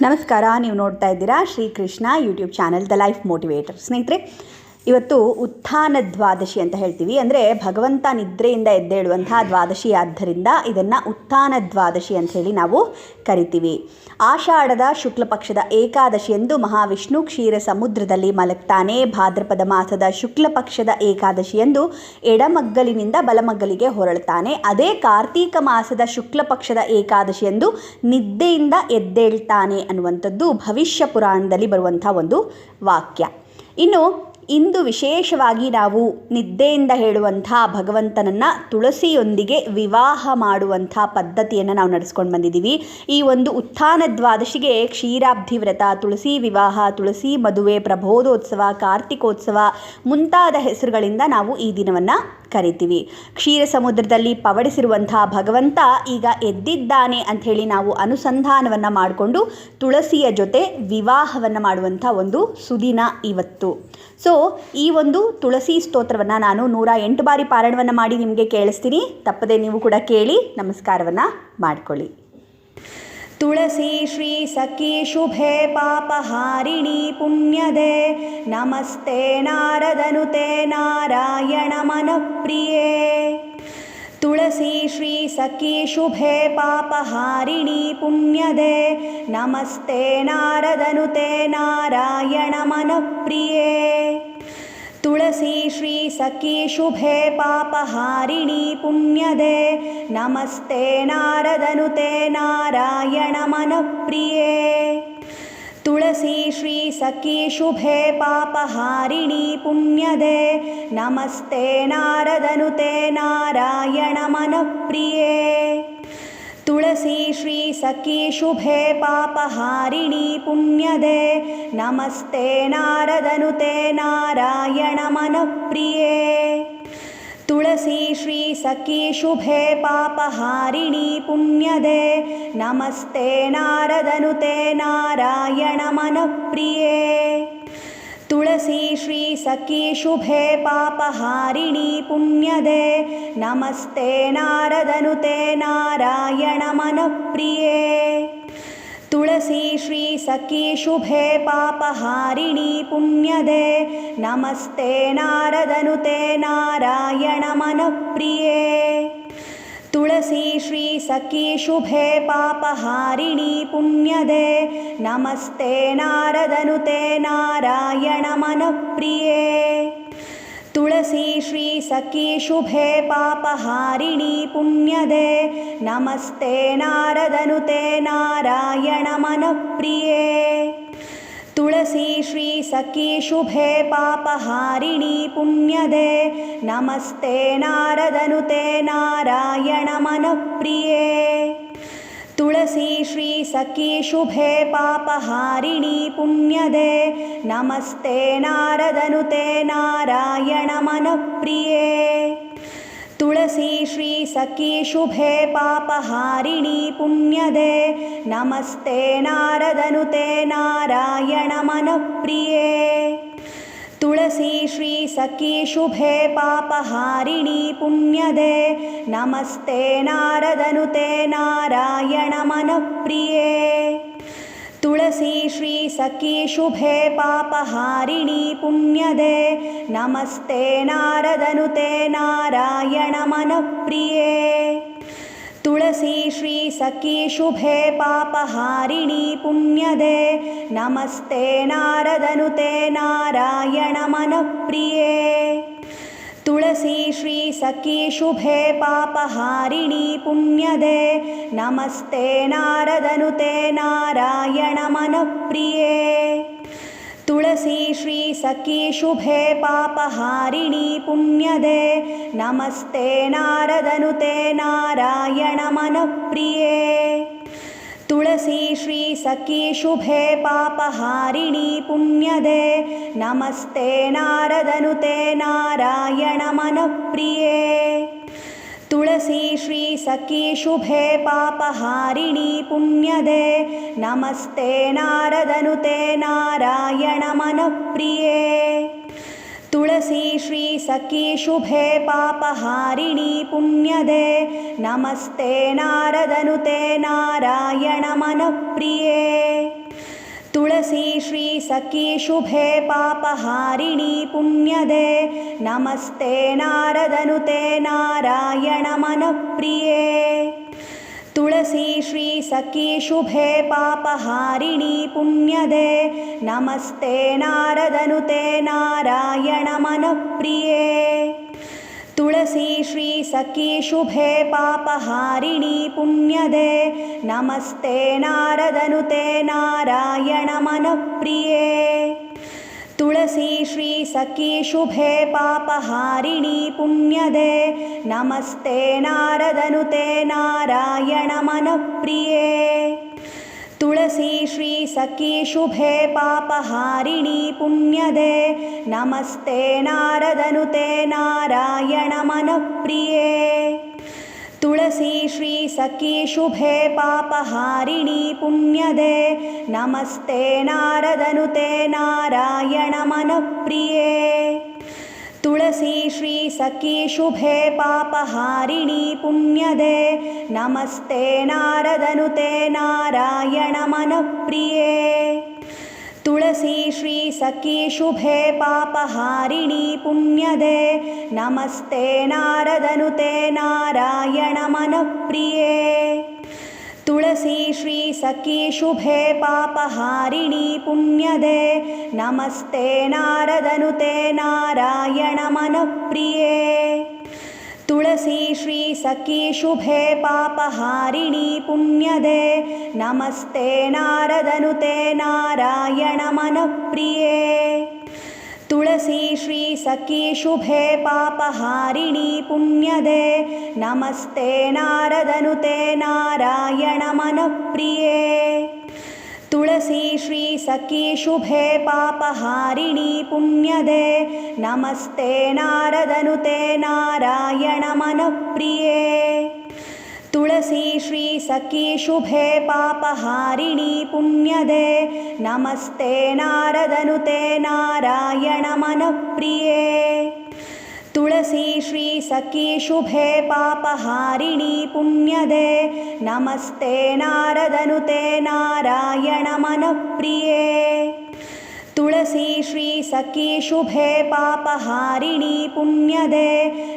ನಮಸ್ಕಾರ. ನೀವು ನೋಡ್ತಾ ಇದ್ದೀರಾ Shrikrishna YouTube channel the life motivator. ಸ್ನೇಹಿತರೆ, ಇವತ್ತು ಉತ್ಥಾನ ದ್ವಾದಶಿ ಅಂತ ಹೇಳ್ತೀವಿ. ಅಂದರೆ ಭಗವಂತ ನಿದ್ರೆಯಿಂದ ಎದ್ದೇಳುವಂತಹ ದ್ವಾದಶಿ ಆದ್ದರಿಂದ ಇದನ್ನು ಉತ್ಥಾನ ದ್ವಾದಶಿ ಅಂತ ಹೇಳಿ ನಾವು ಕರಿತೀವಿ. ಆಷಾಢದ ಶುಕ್ಲ ಪಕ್ಷದ ಏಕಾದಶಿಯಂದು ಮಹಾವಿಷ್ಣು ಕ್ಷೀರ ಸಮುದ್ರದಲ್ಲಿ ಮಲಗ್ತಾನೆ. ಭಾದ್ರಪದ ಮಾಸದ ಶುಕ್ಲ ಪಕ್ಷದ ಏಕಾದಶಿಯಂದು ಎಡಮಗ್ಗಲಿನಿಂದ ಬಲಮಗ್ಗಲಿಗೆ ಹೊರಳ್ತಾನೆ. ಅದೇ ಕಾರ್ತೀಕ ಮಾಸದ ಶುಕ್ಲ ಪಕ್ಷದ ಏಕಾದಶಿಯಂದು ನಿದ್ದೆಯಿಂದ ಎದ್ದೇಳ್ತಾನೆ ಅನ್ನುವಂಥದ್ದು ಭವಿಷ್ಯ ಪುರಾಣದಲ್ಲಿ ಬರುವಂಥ ಒಂದು ವಾಕ್ಯ. ಇನ್ನು ಇಂದು ವಿಶೇಷವಾಗಿ ನಾವು ನಿದ್ದೆಯಿಂದ ಹೇಳುವಂಥ ಭಗವಂತನನ್ನು ತುಳಸಿಯೊಂದಿಗೆ ವಿವಾಹ ಮಾಡುವಂಥ ಪದ್ಧತಿಯನ್ನು ನಾವು ನಡೆಸ್ಕೊಂಡು ಬಂದಿದ್ದೀವಿ. ಈ ಒಂದು ಉತ್ಥಾನ ದ್ವಾದಶಿಗೆ ಕ್ಷೀರಾಬ್ಧಿ ವ್ರತ, ತುಳಸಿ ವಿವಾಹ, ತುಳಸಿ ಮದುವೆ, ಪ್ರಬೋಧೋತ್ಸವ, ಕಾರ್ತಿಕೋತ್ಸವ ಮುಂತಾದ ಹೆಸರುಗಳಿಂದ ನಾವು ಈ ದಿನವನ್ನು ಕರಿತೀವಿ. ಕ್ಷೀರ ಸಮುದ್ರದಲ್ಲಿ ಪವಡಿಸಿರುವಂಥ ಭಗವಂತ ಈಗ ಎದ್ದಿದ್ದಾನೆ ಅಂಥೇಳಿ ನಾವು ಅನುಸಂಧಾನವನ್ನು ಮಾಡಿಕೊಂಡು ತುಳಸಿಯ ಜೊತೆ ವಿವಾಹವನ್ನು ಮಾಡುವಂಥ ಒಂದು ಸುದಿನ ಇವತ್ತು. ಸೊ ಈ ಒಂದು ತುಳಸಿ ಸ್ತೋತ್ರವನ್ನು ನಾನು 108 ಬಾರಿ ಪಾರಾಯಣವನ್ನು ಮಾಡಿ ನಿಮಗೆ ಕೇಳಿಸ್ತೀನಿ. ತಪ್ಪದೆ ನೀವು ಕೂಡ ಕೇಳಿ ನಮಸ್ಕಾರವನ್ನು ಮಾಡಿಕೊಳ್ಳಿ. ತುಳಸಿ ಶ್ರೀ ಸಖಿ ಶುಭೆ ಪಾಪಹಾರಿಣಿ ಪುಣ್ಯದೆ ನಮಸ್ತೆ ನಾರದನುತೆ ನಾರಾಯಣ ಮನಪ್ರಿಯೇ. ತುಳಸಿ ಶ್ರೀ ಸಖಿ ಶುಭೆ ಪಾಪಹಾರಿಣಿ ಪುಣ್ಯದೆ ನಮಸ್ತೆ ನಾರದನುತೆ ನಾರಾಯಣ ಮನಪ್ರಿಯೇ. ತುಳಸಿ ಶ್ರೀ ಸಖಿ ಶುಭೆ ಪಾಪಹಾರಿಣಿ ಪುಣ್ಯದೆ ನಮಸ್ತೆ ನಾರದನುತೆ ನಾರಾಯಣ ಮನಪ್ರಿಯೇ. ತುಳಸಿ ಶ್ರೀ ಸಖಿ ಶುಭೆ ಪಾಪಹಾರಿಣಿ ಪುಣ್ಯದೆ ನಮಸ್ತೆ ನಾರದನುತೆ ನಾರಾಯಣ ಮನಪ್ರಿಯೇ. ತುಳಸಿ ಶ್ರೀ ಸಖಿ ಶುಭೆ ಪಾಪಹಾರಿಣಿ ಪುಣ್ಯದೆ ನಮಸ್ತೆ ನಾರದನುತೆ ನಾರಾಯಣ ಮನಪ್ರಿಯೇ. ತುಳಸಿ ಶ್ರೀ ಸಖಿ ಶುಭೆ ಪಾಪಹಾರಿಣಿ ಪುಣ್ಯದೆ ನಮಸ್ತೆ ನಾರದನುತೆ ನಾರಾಯಣ ಮನಪ್ರಿಯೇ. ತುಳಸಿ ಶ್ರೀ ಸಖಿ ಶುಭೆ ಪಾಪಹಾರಿಣಿ ಪುಣ್ಯದೆ ನಮಸ್ತೆ ನಾರದನುತೆ ನಾರಾಯಣ ಮನಪ್ರಿಯೇ. ತುಳಸಿ ಶ್ರೀ ಸಖಿ ಶುಭೆ ಪಾಪಹಾರಿಣಿ ಪುಣ್ಯದೆ ನಮಸ್ತೆ ನಾರದನುತೆ ನಾರಾಯಣ ಮನಪ್ರಿಯೇ. ತುಳಸಿ ಶ್ರೀ ಸಖಿ ಶುಭೆ ಪಾಪಹಾರಿಣಿ ಪುಣ್ಯದೆ ನಮಸ್ತೆ ನಾರದನುತೆ ನಾರಾಯಣ ಮನಪ್ರಿಯೇ. ತುಳಸಿ ಶ್ರೀ ಸಖಿ ಶುಭೆ ಪಾಪಹಾರಿಣಿ ಪುಣ್ಯದೆ ನಮಸ್ತೆ ನಾರದನುತೆ ನಾರಾಯಣ ಮನಪ್ರಿಯೇ. ತುಳಸಿ ಶ್ರೀ ಸಖಿ ಶುಭೆ ಪಾಪಹಾರಿಣಿ ಪುಣ್ಯದೆ ನಮಸ್ತೆ ನಾರದನುತೆ ನಾರಾಯಣ ಮನಪ್ರಿಯೇ. ತುಳಸಿ ಶ್ರೀ ಸಖಿ ಶುಭೆ ಪಾಪಹಾರಿಣಿ ಪುಣ್ಯದೆ ನಮಸ್ತೆ ನಾರದನುತೆ ನಾರಾಯಣ ಮನಪ್ರಿಯೇ. ತುಳಸಿ ಶ್ರೀ ಸಖಿ ಶುಭೆ ಪಾಪಹಾರಿಣಿ ಪುಣ್ಯದೆ ನಮಸ್ತೆ ನಾರದನುತೆ ನಾರಾಯಣ ಮನಪ್ರಿಯೇ. ತುಳಸಿ ಶ್ರೀ ಸಖಿ ಶುಭೆ ಪಾಪಹಾರಿಣಿ ಪುಣ್ಯದೆ ನಮಸ್ತೆ ನಾರದನುತೆ ನಾರಾಯಣ ಮನಪ್ರಿಯೇ. ತುಳಸಿ ಶ್ರೀ ಸಖಿ ಶುಭೆ ಪಾಪಹಾರಿಣಿ ಪುಣ್ಯದೆ ನಮಸ್ತೆ ನಾರದನುತೆ ನಾರಾಯಣ ಮನಪ್ರಿಯೇ. ತುಳಸಿ ಶ್ರೀ ಸಖಿ ಶುಭೆ ಪಾಪಹಾರಿಣಿ ಪುಣ್ಯದೆ ನಮಸ್ತೆ ನಾರದನುತೆ ನಾರಾಯಣ ಮನಪ್ರಿಯೇ. ತುಳಸಿ ಶ್ರೀ ಸಖಿ ಶುಭೆ ಪಾಪಹಾರಿಣಿ ಪುಣ್ಯದೆ ನಮಸ್ತೆ ನಾರದನುತೆ ನಾರಾಯಣ ಮನಪ್ರಿಯೇ. ತುಳಸಿ ಶ್ರೀ ಸಖಿ ಶುಭೆ ಪಾಪಹಾರಿಣಿ ಪುಣ್ಯದೆ ನಮಸ್ತೆ ನಾರದನುತೆ ನಾರಾಯಣ ಮನಪ್ರಿಯೇ. ತುಳಸಿ ಶ್ರೀ ಸಖಿ ಶುಭೆ ಪಾಪಹಾರಿಣಿ ಪುಣ್ಯದೆ ನಮಸ್ತೆ ನಾರದನುತೆ ನಾರಾಯಣ ಮನಪ್ರಿಯೇ. ತುಳಸಿ ಶ್ರೀ ಸಖಿ ಶುಭೆ ಪಾಪಹಾರಿಣಿ ಪುಣ್ಯದೆ ನಮಸ್ತೆ ನಾರದನುತೆ ನಾರಾಯಣ ಮನಪ್ರಿಯೇ. ತುಳಸಿ ಶ್ರೀ ಸಖಿ ಶುಭೆ ಪಾಪಹಾರಿಣಿ ಪುಣ್ಯದೆ ನಮಸ್ತೆ ನಾರದನುತೆ ನಾರಾಯಣ ಮನಪ್ರಿಯೇ. तुलसी श्री सखी शुभे पापहारिणी पुण्यदे नमस्ते नारदनुते नारायण मनप्रिये तुलसी श्री सखी शुभे पापहारिणी पुण्यदे नमस्ते नारदनुते नारायण मनप्रिये तुलसी श्री सखी शुभे पापहारिणी पुण्यदे नमस्ते नारदनुते नारायण मनप्रिये तुलसी श्री सखी शुभे पापहारिणी पुण्यदे नमस्ते नारदनुते नारायण मनप्रिये तुलसी श्री सखी शुभे पापहारिणी पुण्यदे नमस्ते नारदनुते नारायण मनप्रिये तुलसी श्री सखी शुभे पापहारिणी पुण्यदे नमस्ते नारदनुते नारायण मनप्रिये तुलसी श्री सखी शुभे पापहारिणी पुण्यदे नमस्ते नारदनुते नारायण मनप्रिये तुलसी श्री सखी शुभे पापहारिणी पुण्यदे नमस्ते नारदनुते नारायण मनप्रिये तुलसी श्री सखी शुभे पापहारिणी पुण्यदे नमस्ते नारदनुते नारायण मनप्रिये तुलसी श्री सखी शुभे पापहारिणी पुण्यदे नमस्ते नारदनुते नारायण मनप्रिये तुलसी श्री सखी शुभे पापहारिणी पुण्यदे नमस्ते नारदनुते नारायण मनप्रिये तुलसी श्री सखी शुभे पापहारिणी पुण्यदे नमस्ते नारदनुते नारायण मनप्रिये तुलसी श्री सखी शुभे पापहारिणी पुण्यदे नमस्ते नारदनुते नारायण मनप्रिये तुलसी श्री सखी शुभे पापहारिणी पुण्यदे नमस्ते नारदनुते नारायण मनप्रिये तुलसी श्री सखी शुभे पापहारिणी पुण्यदे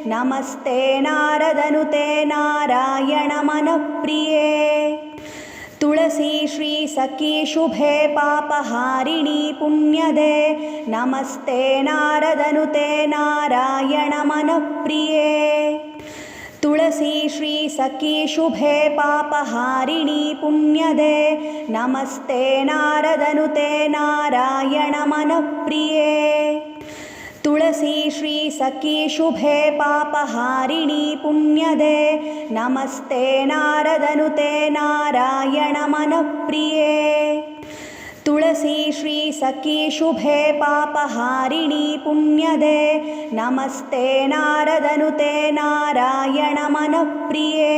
नमस्ते नारदनुते नारायण मनप्रिये तुलसी श्री सखी शुभे पापहारिणी पुण्यदे नमस्ते नारदनुते नारायण मनप्रिये तुलसी श्री सखी शुभे पापहारिणी पुण्यदे नमस्ते नारदनुते नारायण मनप्रिये तुलसी श्री सखी शुभे पापहारिणी पुण्यदे नमस्ते नारदनुते नारायण मनप्रिये तुलसी श्री सखी शुभे पापहारिणी पुण्यदे नमस्ते नारदनुते नारायण मनप्रिये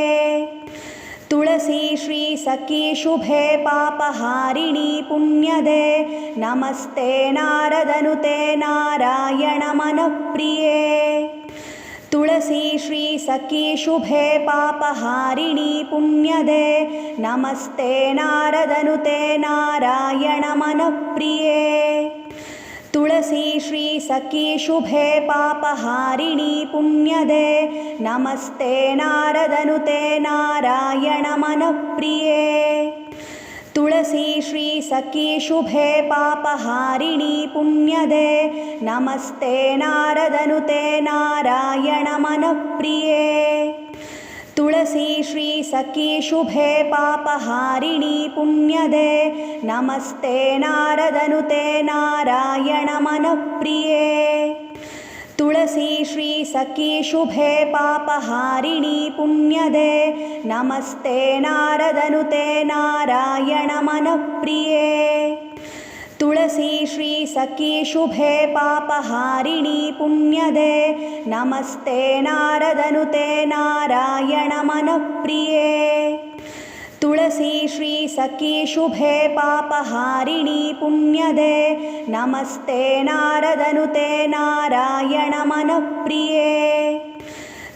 तुलसी श्री सखी शुभे पापहारिणी पुण्यदे नमस्ते नारदनुते नारायण मनप्रिये तुलसी श्री सखी शुभे पापहारिणी पुण्यदे नमस्ते नारदनुते नारायण मनप्रिये तुलसी श्री सखी शुभे पापहारिणी पुण्यदे नमस्ते नारदनुते नारायण मनप्रिये तुलसी श्री सखी शुभे पापहारिणी पुण्यदे नमस्ते नारदनुते नारायण मनप्रिये तुलसी श्री सखी शुभे पापहारिणी पुण्यदे नमस्ते नारदनुते नारायण मनप्रिये तुलसी श्री सखी शुभे पापहारिणी पुण्यदे नमस्ते नारदनुते नारायण मनप्रिये तुलसी श्री सखी शुभे पापहारिणी पुण्यदे नमस्ते नारदनुते नारायण मनप्रिये तुलसी श्री सखी शुभे पापहारिणी पुण्यदे नमस्ते नारदनुते नारायण मनप्रिये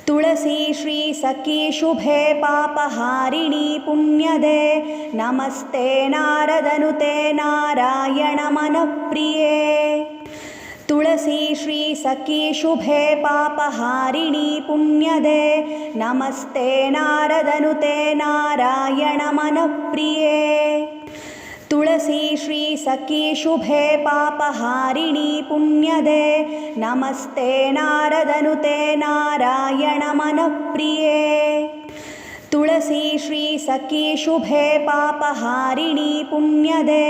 तुलसी श्री सखी शुभे पापहारिणी पुण्यदे नमस्ते नारदनुते नारायण मनप्रिये तुलसी श्री सखी शुभे पापहारिणी पुण्यदे नमस्ते नारदनुते नारायण मनप्रिये तुलसी श्री सखी शुभे पापहारिणी पुण्यदे नमस्ते नारदनुते नारायण मनप्रिये तुलसी श्री सखी शुभे पापहारिणी पुण्यदे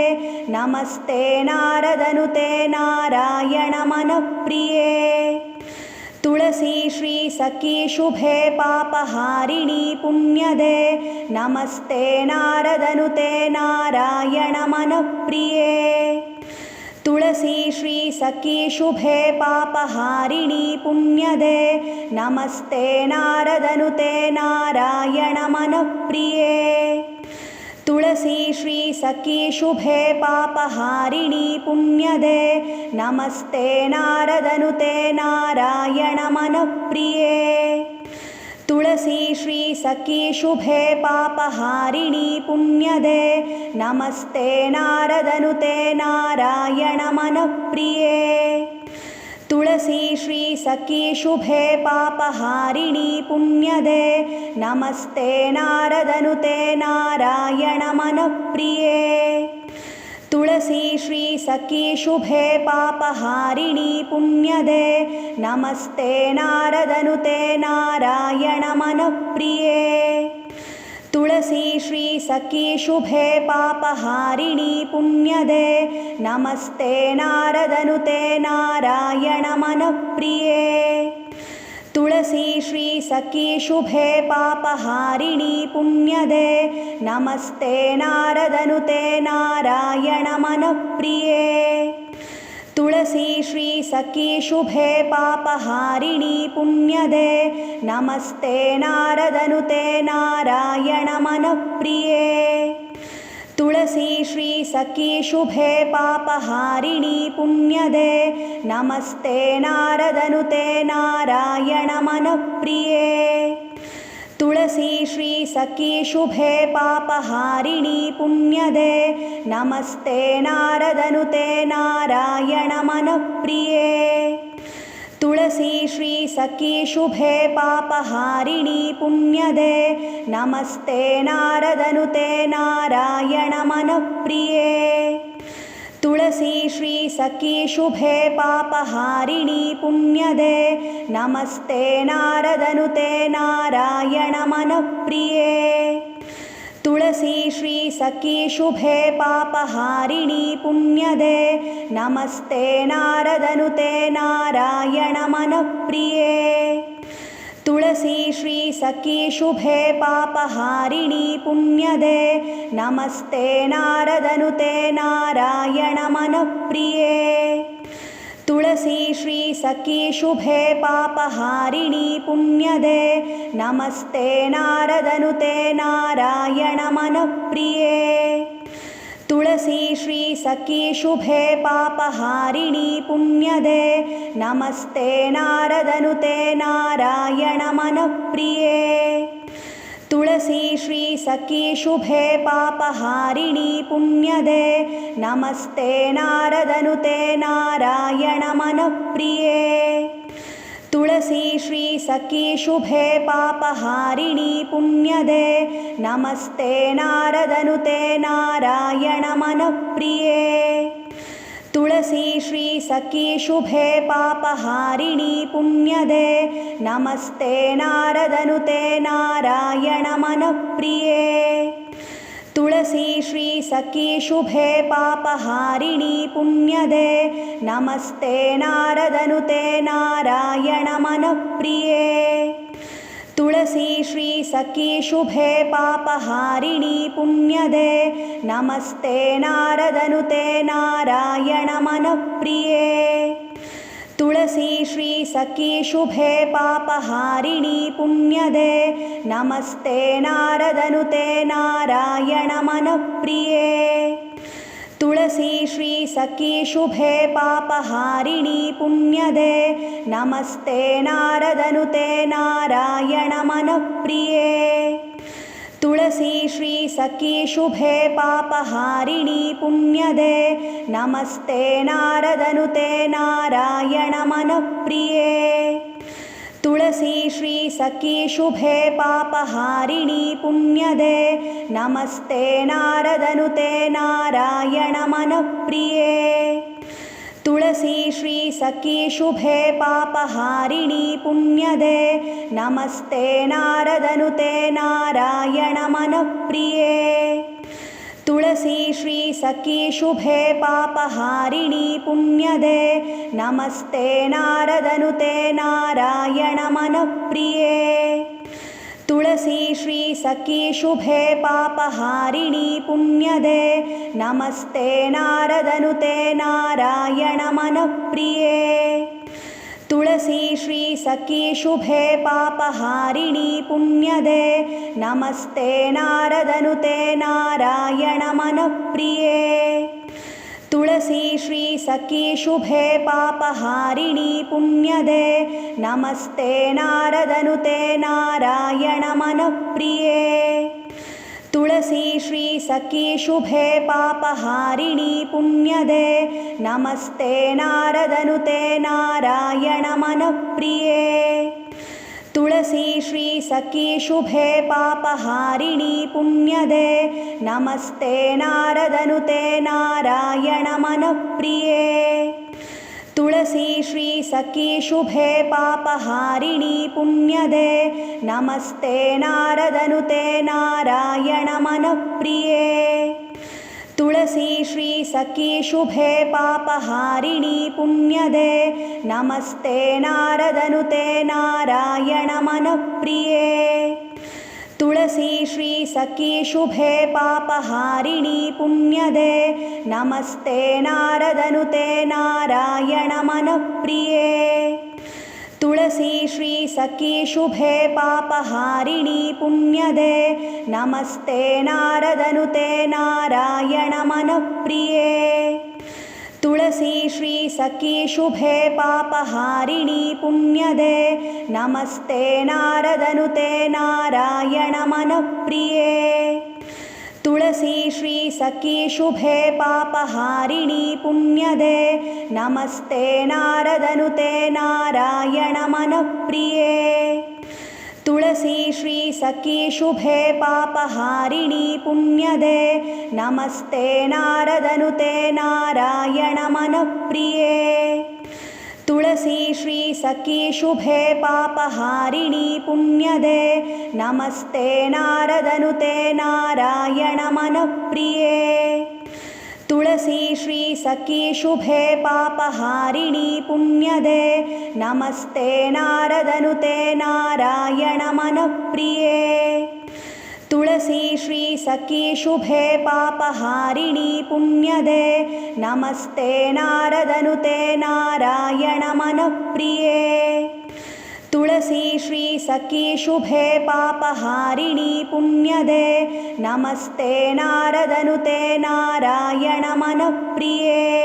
नमस्ते नारदनुते नारायण मनप्रिये तुलसी श्री सखी शुभे पापहारिणी पुण्यदे नमस्ते नारदनुते नारायण मनप्रिये तुलसी श्री सखी शुभे पापहारिणी पुण्यदे नमस्ते नारदनुते नारायण मनप्रिये तुलसी श्री सखी शुभे पापहारिणी पुण्यदे नमस्ते नारदनुते नारायण मनप्रिये तुलसी श्री सखी शुभे पापहारिणी पुण्यदे नमस्ते नारदनुते नारायण मनप्रिये तुलसी श्री सखी शुभे पापहारिणी पुण्यदे नमस्ते नारदनुते नारायण मनप्रिये तुलसी श्री सखी शुभे पापहारिणी पुण्यदे नमस्ते नारदनुते नारायण मनप्रिये तुलसी श्री सखी शुभे पापहारिणी पुण्यदे नमस्ते नारदनुते नारायण मनप्रिये तुलसी श्री सखी शुभे पापहारिणी पुण्यदे नमस्ते नारदनुते नारायण मनप्रिये तुलसी श्री सखी शुभे पापहारिणी पुण्यदे नमस्ते नारदनुते नारायण मनप्रिये तुलसी श्री सखी शुभे पापहारिणी पुण्यदे नमस्ते नारदनुते नारायण मनप्रिये तुलसी श्री सखी शुभे पापहारिणी पुण्यदे नमस्ते नारदनुते नारायण मनप्रिये तुलसी श्री सखी शुभे पापहारिणी पुण्यदे नमस्ते नारदनुते नारायण मनप्रिये तुलसी श्री सखी शुभे पापहारिणी पुण्यदे नमस्ते नारदनुते नारायण मनप्रिये तुलसी श्री सखी शुभे पापहारिणी पुण्यदे नमस्ते नारदनुते नारायण मनप्रिये तुलसी श्री सखी शुभे पापहारिणी पुण्यदे नमस्ते नारदनुते नारायण मनप्रिये तुलसी श्री सखी शुभे पापहारिणी पुण्यदे नमस्ते नारदनुते नारायण मनप्रिये तुलसी श्री सखी शुभे पापहारिणी पुण्यदे नमस्ते नारदनुते नारायण मनप्रिये तुलसी श्री सखी शुभे पापहारिणी पुण्यदे नमस्ते नारदनुते नारायण मनप्रिये तुलसी श्री सखी शुभे पापहारिणी पुण्यदे नमस्ते नारदनुते नारायण मनप्रिये तुलसी श्री सखी शुभे पापहारिणी पुण्यदे नमस्ते नारदनुते नारायण मनप्रिये तुलसी श्री सखी शुभे पापहारिणी पुण्यदे नमस्ते नारदनुते नारायण मनप्रिये तुलसी श्री सखी शुभे पापहारिणी पुण्यदे नमस्ते नारदनुते नारायण मनप्रिये तुलसी श्री सखी शुभे पापहारिणी पुण्यदे नमस्ते नारदनुते नारायण मनप्रिये तुलसी तुलसी श्री सखी शुभे पापहारिणी पुण्यदे नमस्ते नारदनुते नारायण मनप्रिये तुलसी श्री सखी शुभे पापहारिणी पुण्यदे नमस्ते नारदनुते नारायण मनप्रिये तुलसी श्री सखी शुभे पापहारिणी पुण्यदे नमस्ते नारदनुते नारायण मनप्रिये तुलसी श्री सखी शुभे पापहारिणी पुण्यदे नमस्ते नारदनुते नारायण मनप्रिये तुलसी श्री सखी शुभे पापहारिणी पुण्यदे नमस्ते नारदनुते नारायण मनप्रिये तुलसी श्री सखी शुभे पापहारिणी पुण्यदे नमस्ते नारदनुते नारायण मनप्रिये तुलसी श्री सखी शुभे पापहारिणी पुण्यदे नमस्ते नारदनुते नारायण मनप्रिये तुलसी श्री सखी शुभे पापहारिणी पुण्यदे नमस्ते नारदनुते नारायण मनप्रिये तुलसी श्री सखी शुभे पापहारिणी पुण्यदे नमस्ते नारदनुते नारायण मनप्रिये तुलसी श्री सखी शुभे पापहारिणी पुण्यदे नमस्ते नारदनुते नारायण मनप्रिये तुलसी श्री सखी शुभे पापहारिणी पुण्यदे नमस्ते नारदनुते नारायण मनप्रिये तुलसी श्री सखी शुभे पापहारिणी पुण्यदे नमस्ते नारदनुते नारायण मनप्रिये तुलसी श्री सखी शुभे पापहारिणी पुण्यदे नमस्ते नारदनुते नारायण मनप्रिये तुलसी श्री सखी शुभे पापहारिणी पुण्यदे नमस्ते नारदनुते नारायण मनप्रिये तुलसी श्री सखी शुभे पापहारिणी पुण्यदे नमस्ते नारदनुते नारायण मनप्रिये तुलसी श्री सखी शुभे पापहारिणी पुण्यदे नमस्ते नारदनुते नारायण मनप्रिये तुलसी श्री सखी शुभे पापहारिणी पुण्यदे नमस्ते नारदनुते नारायण मनप्रिये तुलसी श्री सखी शुभे पापहारिणी पुण्यदे नमस्ते नारदनुते नारायण मनप्रिये तुलसी श्री सखी शुभे पापहारिणी पुण्यदे नमस्ते नारदनुते नारायण मनप्रिये तुलसी श्री सखी शुभे पापहारिणी पुण्यदे नमस्ते नारदनुते नारायण मनप्रिये तुलसी श्री सखी शुभे पापहारिणी पुण्यदे नमस्ते नारदनुते नारायण मनप्रिये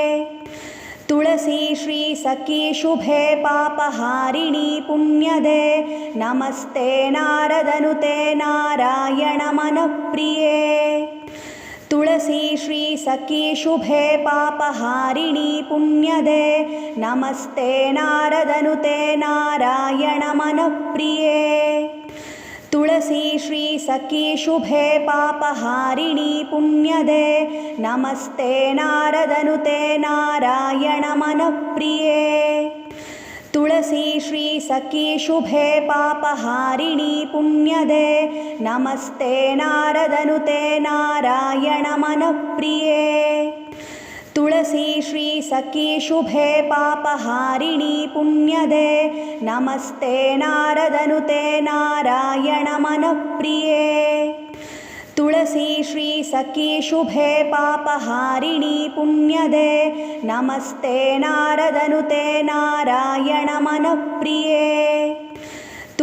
तुलसी श्री सखी शुभे पापहारिणी पुण्यदे नमस्ते नारदनुते नारायण मनप्रिये तुलसी श्री सखी शुभे पापहारिणी पुण्यदे नमस्ते नारदनुते नारायण मनप्रिये तुलसी श्री सखी शुभे पापहारिणी पुण्यदे नमस्ते नारदनुते नारायण मनप्रिये तुलसी श्री सखी शुभे पापहारिणी पुण्यदे नमस्ते नारदनुते नारायण मनप्रिये तुलसी श्री सखी शुभे पापहारिणी पुण्यदे नमस्ते नारदनुते नारायण मनप्रिये तुलसी श्री सखी शुभे पापहारिणी पुण्यदे नमस्ते नारदनुते नारायण मनप्रिये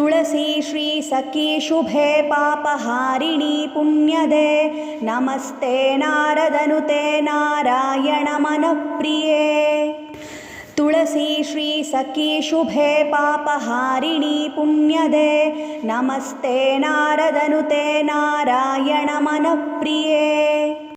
तुलसी श्री सखी शुभे पापहारिणी पुण्यदे नमस्ते नारदनुते नारायण मनप्रिये तुलसी श्री सखी शुभे पापहारिणी पुण्यदे नमस्ते नारदनुते नारायण मनप्रिये